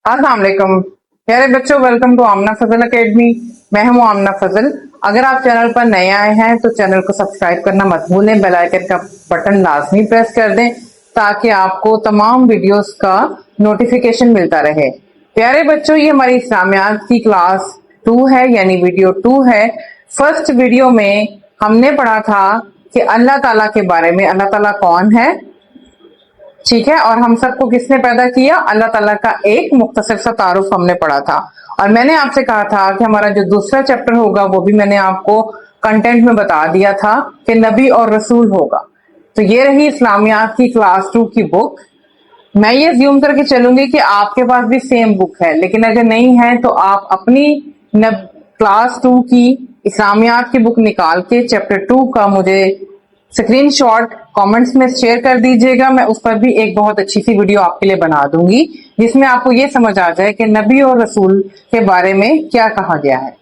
अस्सलाम वालेकुम प्यारे बच्चों, welcome to Amna Fazal academy. मैं हूं आमना फजल। अगर आप चैनल पर नए आए हैं तो चैनल को सब्सक्राइब करना मत भूलें, बेल आइकन का बटन लाजमी प्रेस कर दें ताकि आपको तमाम वीडियोस का नोटिफिकेशन मिलता रहे। प्यारे बच्चों, ये हमारी इस्लामियात की क्लास 2 है, यानी वीडियो 2 है। फर्स्ट वीडियो में हमने पढ़ा था कि अल्लाह ताला के बारे में, अल्लाह ताला कौन है, ठीक है, और हम सबको किसने पैदा किया, अल्लाह ताला का एक मुख्तसर सा तारुफ हमने पढ़ा था। और मैंने आपसे कहा था कि हमारा जो दूसरा चैप्टर होगा वो भी मैंने आपको कंटेंट में बता दिया था कि नबी और रसूल होगा। तो ये रही इस्लामियात की क्लास 2 की बुक। मैं ये ज्यूम करके चलूंगी कि आपके पास भी सेम बुक है, लेकिन अगर नहीं है तो आप अपनी क्लास 2 की इस्लामियात की बुक निकाल के चैप्टर 2 का मुझे स्क्रीनशॉट कमेंट्स में शेयर कर दीजिएगा। मैं उस पर भी एक बहुत अच्छी सी वीडियो आपके लिए बना दूंगी जिसमें आपको ये समझ आ जाए कि नबी और रसूल के बारे में क्या कहा गया है।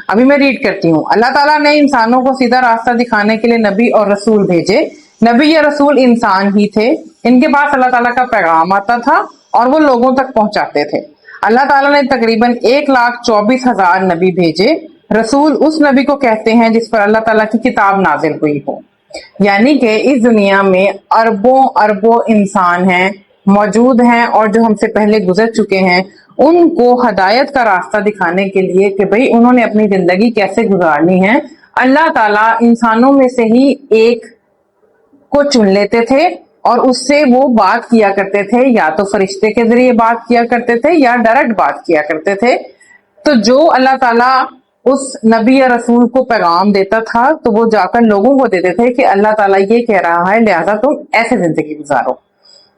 अभी मैं रीड करती हूँ। अल्लाह ताला ने इंसानों को सीधा रास्ता दिखाने के लिए नबी और रसूल भेजे। नबी या रसूल इंसान ही थे। इनके पास अल्लाह ताला का पैगाम आता था और वो लोगों तक पहुंचाते थे। अल्लाह ताला ने तकरीबन 1,24,000 नबी भेजे। रसूल उस नबी को कहते हैं जिस पर अल्लाह ताला की किताब नाजिल हुई हो, यानी कि इस दुनिया में अरबों अरबों इंसान हैं, मौजूद हैं, और जो हमसे पहले गुजर चुके हैं उनको हदायत का रास्ता दिखाने के लिए कि भाई उन्होंने अपनी जिंदगी कैसे गुजारनी है, अल्लाह ताला इंसानों में से ही एक को चुन लेते थे और उससे वो बात किया करते थे। या तो फरिश्ते के जरिए बात किया करते थे या डायरेक्ट बात किया करते थे। तो जो अल्लाह ताला उस नबी या रसूल को पैगाम देता था तो वो जाकर लोगों को देते थे कि अल्लाह ताला ये कह रहा है, लिहाजा तुम ऐसे जिंदगी गुजारो।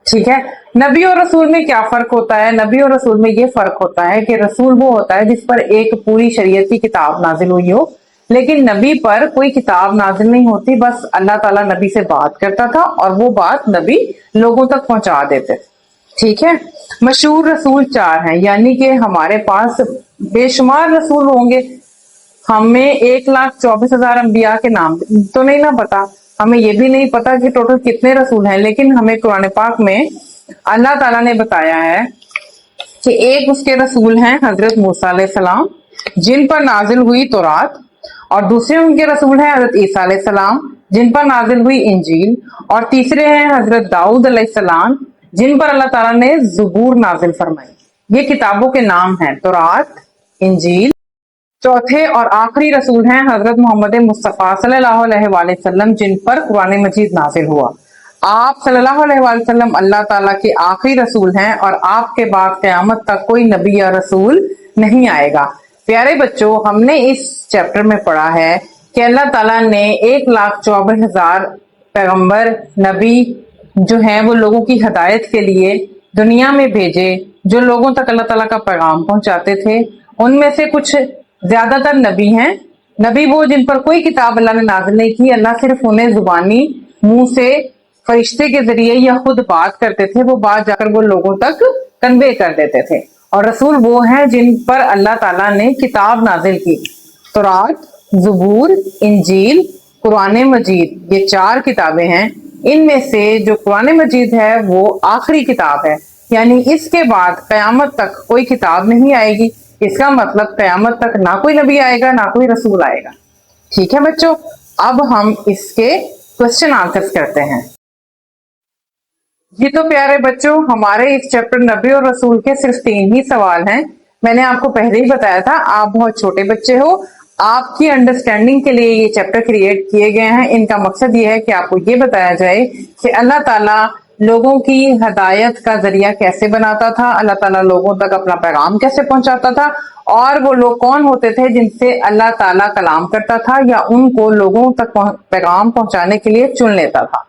ठीक है, नबी और रसूल में क्या फर्क होता है? नबी और रसूल में ये फर्क होता है कि रसूल वो होता है जिस पर एक पूरी शरीयत की किताब नाजिल हुई हो, लेकिन नबी पर कोई किताब नाजिल नहीं होती। बस अल्लाह ताला नबी से बात करता था और वो बात नबी लोगों तक पहुंचा देते। ठीक है, मशहूर रसूल 4 हैं, यानी कि हमारे पास बेशुमार रसूल होंगे। हमें 1,24,000 अंबिया के नाम तो नहीं ना पता, हमें ये भी नहीं पता कि टोटल कितने रसूल हैं, लेकिन हमें कुरान पाक में अल्लाह ताला ने बताया है कि एक उसके रसूल हैं हजरत मूसा अलैहिस्सलाम जिन पर नाजिल हुई तौरात, और दूसरे उनके रसूल हैं हजरत ईसा अलैहिस्सलाम जिन पर नाजिल हुई इंजील, और तीसरे हैं हजरत दाऊद अलैहिस्सलाम जिन पर अल्लाह ताला ने ज़बूर नाजिल फरमाई। ये किताबों के नाम हैं, तौरात, इंजील। चौथे और आखिरी रसूल हैं हजरत मोहम्मद मुस्तफ़ा सल्लल्लाहु अलैहि वसल्लम जिन पर कुरान मजीद नाजिल हुआ। आप सल्लल्लाहु अलैहि वसल्लम अल्लाह ताला के आखिरी रसूल हैं और आपके बाद क़यामत तक कोई नबी या रसूल नहीं आएगा। प्यारे बच्चों, हमने इस चैप्टर में पढ़ा है कि अल्लाह ताला ने 1,24,000 पैगंबर नबी जो हैं वो लोगों की हदायत के लिए दुनिया में भेजे, जो लोगों तक अल्लाह ताला का पैगाम पहुंचाते थे। उनमें से कुछ ज्यादातर नबी हैं, नबी वो जिन पर कोई किताब अल्लाह ने नाज़िल नहीं की। अल्लाह सिर्फ उन्हें जुबानी मुंह से फरिश्ते के जरिए या खुद बात करते थे, वो बात जाकर वो लोगों तक कन्वे कर देते थे। और रसूल वो हैं जिन पर अल्लाह ताला ने किताब नाजिल की, तौरात, ज़बूर, इंजील, कुरान मजीद। ये 4 किताबें हैं। इनमें से जो कुरान मजीद है वो आखिरी किताब है, यानी इसके बाद कयामत तक कोई किताब नहीं आएगी। इसका मतलब कयामत तक ना कोई नबी आएगा ना कोई रसूल आएगा। ठीक है बच्चों, अब हम इसके क्वेश्चन आंसर्स करते हैं। जी तो प्यारे बच्चों, हमारे इस चैप्टर नबी और रसूल के सिर्फ 3 ही सवाल हैं। मैंने आपको पहले ही बताया था, आप बहुत छोटे बच्चे हो, आपकी अंडरस्टैंडिंग के लिए ये चैप्टर क्रिएट किए गए हैं। इनका मकसद ये है कि आपको ये बताया जाए कि अल्लाह ताला लोगों की हदायत का जरिया कैसे बनाता था, अल्लाह ताला लोगों तक अपना पैगाम कैसे पहुंचाता था, और वो लोग कौन होते थे जिनसे अल्लाह ताला कलाम करता था या उनको लोगों तक पैगाम पहुंचाने के लिए चुन लेता था।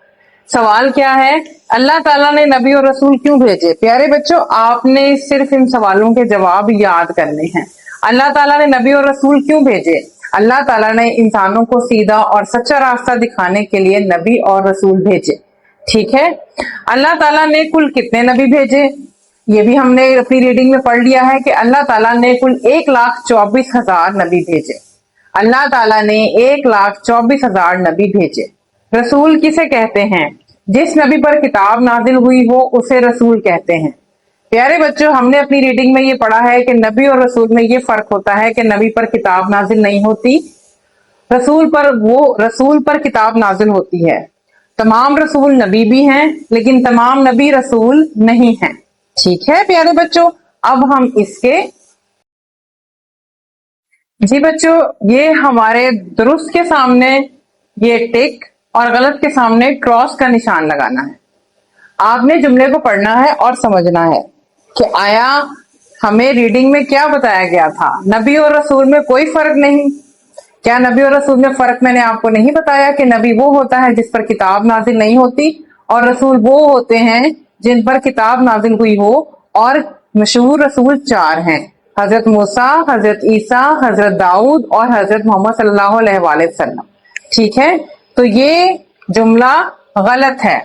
सवाल क्या है? अल्लाह ताला ने नबी और रसूल क्यों भेजे? प्यारे बच्चों, आपने सिर्फ इन सवालों के जवाब याद करने हैं। अल्लाह ताला ने नबी और रसूल क्यों भेजे? अल्लाह ताला ने इंसानों को सीधा और सच्चा रास्ता दिखाने के लिए नबी और रसूल भेजे। ठीक है, अल्लाह ताला ने कुल कितने नबी भेजे? ये भी हमने अपनी रीडिंग में पढ़ लिया है कि अल्लाह ताला ने कुल 1,24,000 नबी भेजे। अल्लाह ताला ने 1,24,000 नबी भेजे। रसूल किसे कहते हैं? जिस नबी पर किताब नाजिल हुई हो उसे रसूल कहते हैं। प्यारे बच्चों, हमने अपनी रीडिंग में ये पढ़ा है कि नबी और रसूल में ये फर्क होता है कि नबी पर किताब नाजिल नहीं होती, रसूल पर किताब नाजिल होती है। तमाम रसूल नबी भी हैं, लेकिन तमाम नबी रसूल नहीं हैं। ठीक है प्यारे बच्चों, अब हम इसके जी बच्चों, ये हमारे दुरुस्त के सामने ये टिक और गलत के सामने क्रॉस का निशान लगाना है। आपने जुमले को पढ़ना है और समझना है कि आया हमें रीडिंग में क्या बताया गया था। नबी और रसूल में कोई फर्क नहीं। क्या नबी और रसूल में फर्क मैंने आपको नहीं बताया कि नबी वो होता है जिस पर किताब नाजिल नहीं होती और रसूल वो होते हैं जिन पर किताब नाजिल हुई हो। और मशहूर रसूल 4 हैं, हजरत मूसा, हजरत ईसा, हजरत दाऊद और हजरत मोहम्मद सल्लल्लाहु अलैहि वसल्लम। ठीक है, तो ये जुमला गलत है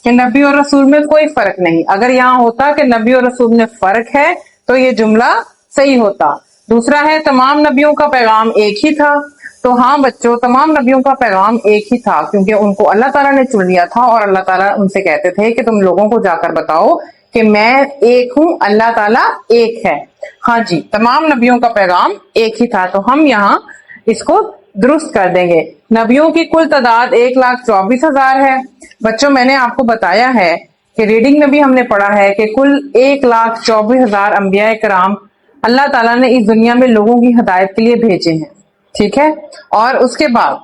कि नबी और रसूल में कोई फर्क नहीं। अगर यहाँ होता कि नबी और रसूल में फर्क है तो ये जुमला सही होता। दूसरा है तमाम नबियों का पैगाम एक ही था। तो हाँ बच्चों, तमाम नबियों का पैगाम एक ही था क्योंकि उनको अल्लाह ताला ने चुन लिया था और अल्लाह ताला उनसे कहते थे कि तुम लोगों को जाकर बताओ कि मैं एक हूँ, अल्लाह ताला एक है। हाँ जी, तमाम नबियों का पैगाम एक ही था। तो हम यहाँ इसको दुरुस्त कर देंगे। नबियों की कुल तादाद 1,24,000 है। बच्चों, मैंने आपको बताया है कि रीडिंग में भी हमने पढ़ा है कि कुल 1,24,000 अंबिया कराम अल्लाह ताला ने इस दुनिया में लोगों की हिदायत के लिए भेजे हैं। ठीक है, और उसके बाद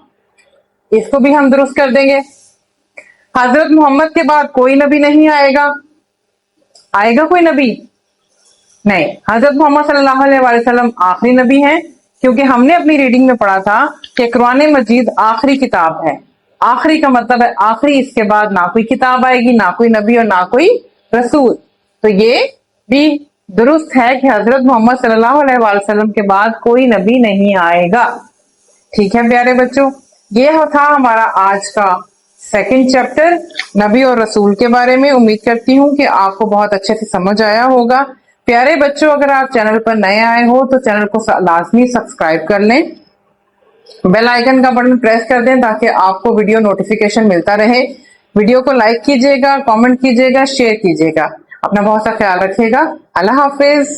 इसको भी हम दुरुस्त कर देंगे। हजरत मोहम्मद के बाद कोई नबी नहीं आएगा। आएगा कोई नबी? नहीं, हजरत मोहम्मद सल्लल्लाहु अलैहि वसल्लम आखिरी नबी हैं क्योंकि हमने अपनी रीडिंग में पढ़ा था कि कुरान मजीद आखिरी किताब है। आखिरी का मतलब है आखिरी, इसके बाद ना कोई किताब आएगी, ना कोई नबी और ना कोई रसूल। तो ये भी दुरुस्त है कि हजरत मोहम्मद सल्लल्लाहु अलैहि वसल्लम के बाद कोई नबी नहीं आएगा। ठीक है प्यारे बच्चों, ये था हमारा आज का सेकंड चैप्टर नबी और रसूल के बारे में। उम्मीद करती हूँ कि आपको बहुत अच्छे से समझ आया होगा। प्यारे बच्चों, अगर आप चैनल पर नए आए हो तो चैनल को लाजमी सब्सक्राइब कर लें, बेल आइकन का बटन प्रेस कर दें ताकि आपको वीडियो नोटिफिकेशन मिलता रहे। वीडियो को लाइक कीजिएगा, कमेंट कीजिएगा, शेयर कीजिएगा। अपना बहुत सा ख्याल रखिएगा। अल्लाह हाफिज।